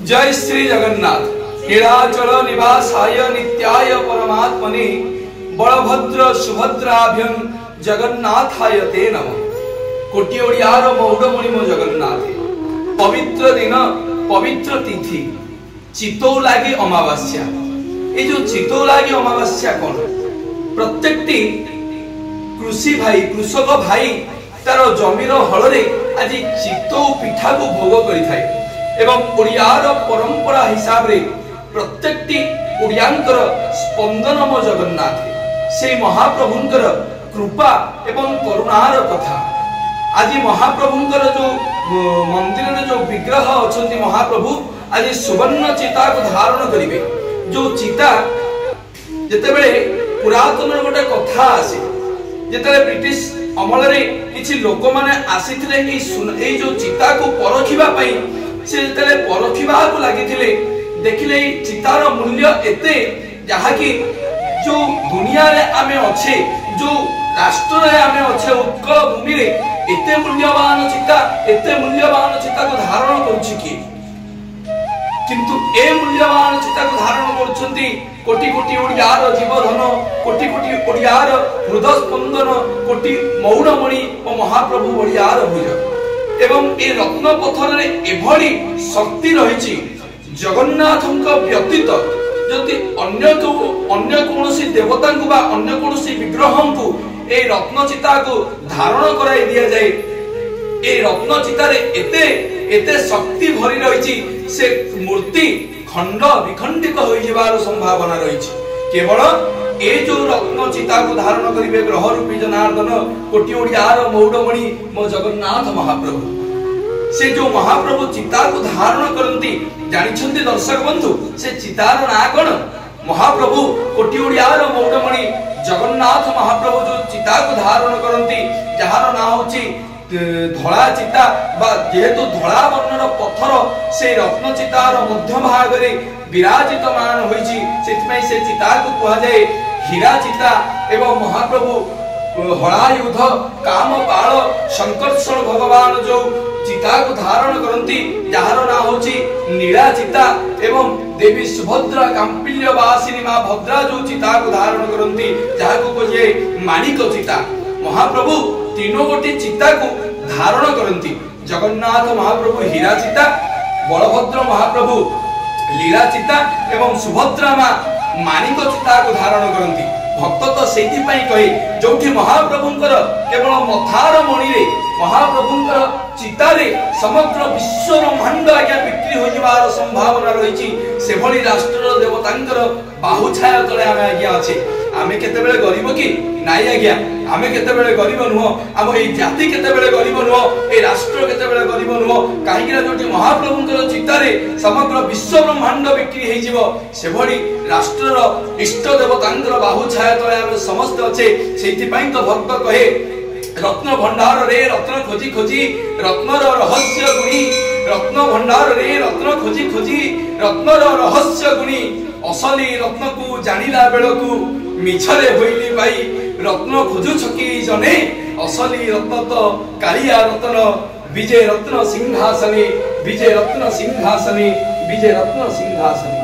जय श्री जगन्नाथ। नीलाचल निवासाय नित्याय परमात्मने बलभद्र सुभद्राभ्यं जगन्नाथाय ते नमः। कोटि ओडियार मौडमणि मो जगन्नाथ। पवित्र दिन पवित्र तिथि चितौ लागि अमावास्या। ये जो चितौ लागि अमावास्या कौन प्रत्येकटी कृषि भाई कृषक भाई तार जमीर हलरे आज चितौ पिठा को भोग करिथाय एवं ओडियार परंपरा हिसाब रे प्रत्येकटी ओडियांकर स्पंदन मो जगन्नाथ से महाप्रभुंकर कृपा एवं करुणार कथा। आज महाप्रभुंकर जो मंदिर रे जो विग्रह अछंती महाप्रभु आज सुवर्ण चिता को धारण करिवे। जो चिता जते बेले पुरातन गोटे कथा आसे जते ब्रिटिश अमल रे किछि लोक माने आसीथिले एई जो चिता को परखिबा पई से जते परखिबा को लागिथिले देखिले चितार मूल्य एते जहा कि जो दुनिया रे आमे अच्छे जो राष्ट्र रे आमे अच्छे उत्कल भूमि रे एते मूल्यवान चिता को धारण करूछि कि किंतु ए मूल्यवान चिता को धारण करूछंती कोटि कोटि ओडियार जीवधन कोटि कोटि ओडियार हृदय स्पंदन कोटि मौड़मणि और महाप्रभु ओडियार भुज एवं ए रत्न पत्थर रे एभली शक्ति रहिछि जगन्नाथंक व्यतीत जति अन्य कोनोसी देवता को बा अन्य कोनोसी विग्रह को ए रत्न चिता को धारण कराई दिया जाए। ए रत्न चितारे एते एते शक्ति भरी रहिछि से मूर्ति खंड विखंडित हो जिबार संभावना रहिछि। केवल ए जो रत्न चिता को धारण करिवे ग्रह रूपी जनार्दन कोटि ओडियार मौडमणि मो जगन्नाथ महाप्रभु से जो महाप्रभु चिता को धारण करंती जानिछंती दर्शक बंधु से चितार ना कोन महाप्रभु कोटि ओडियार मौडमणि जगन्नाथ महाप्रभु जो चिता को धारण करंती जहार ना होची धड़ा चिता बा जेहेतु धड़ा वर्णर पत्थर से रत्न चितार मध्य भाग रे विराजितमान होईची सेतिपई से चिता को कहा जाए हीरा चिता एवं महाप्रभु हलायुध कामपाल संकर्षण भगवान जो चिता को धारण करंती जहार ना होची नीला चिता एवं देवी सुभद्रा कांपिल्य वासिनी मां भद्रा जो चिता को धारण करंती जहा को कहे माणिक चिता। महाप्रभु तीनों गोटी चिता को धारण करंती जगन्नाथ महाप्रभु हीरा चिता बलभद्र महाप्रभु लीला चिता एवं सुभद्रा मां माणिक चिता को धारण करंती। भक्त तो सेति पई कहे जोठी महाप्रभुंकर केवल मथार मणि रे महाप्रभुंकर चितारे समग्र विश्व ब्रह्मांड आज्ञा बिक्री हो जिवार संभावना रहिछि से भली राष्ट्र देवतांकर बाहु छाया तळे आमे आज्ञा अछि। आमे केते बेले गरीब कि नाई आज्ञा आमे केते बेले गरीब नुह आम ए जाति केते बेले गरीब नुह ए राष्ट्र केते बेले गरीब नुह काहेकि ना जोठी महाप्रभुंकर चितारे समग्र विश्व ब्रह्मांड बिक्री हे जिवो से भली राष्ट्रर इष्ट देवतांकर बाहु छाया तळे आमे समस्त अच्छे सेति पई तो भक्त कहे रत्न भंडार रे रत्न खोजी खोजी रत्नर रहस्य गुणी रत्न भंडार रे रत्न खोजी खोजी रत्नर रहस्य गुणी असली रत्न को जानिला बेलकू मिछरे होइली पाई रत्न खोजु छकी जने असली रत्न तो कालिया रत्न विजय रत्न सिंहासने विजय रत्न सिंहासने विजय रत्न सिंहासने।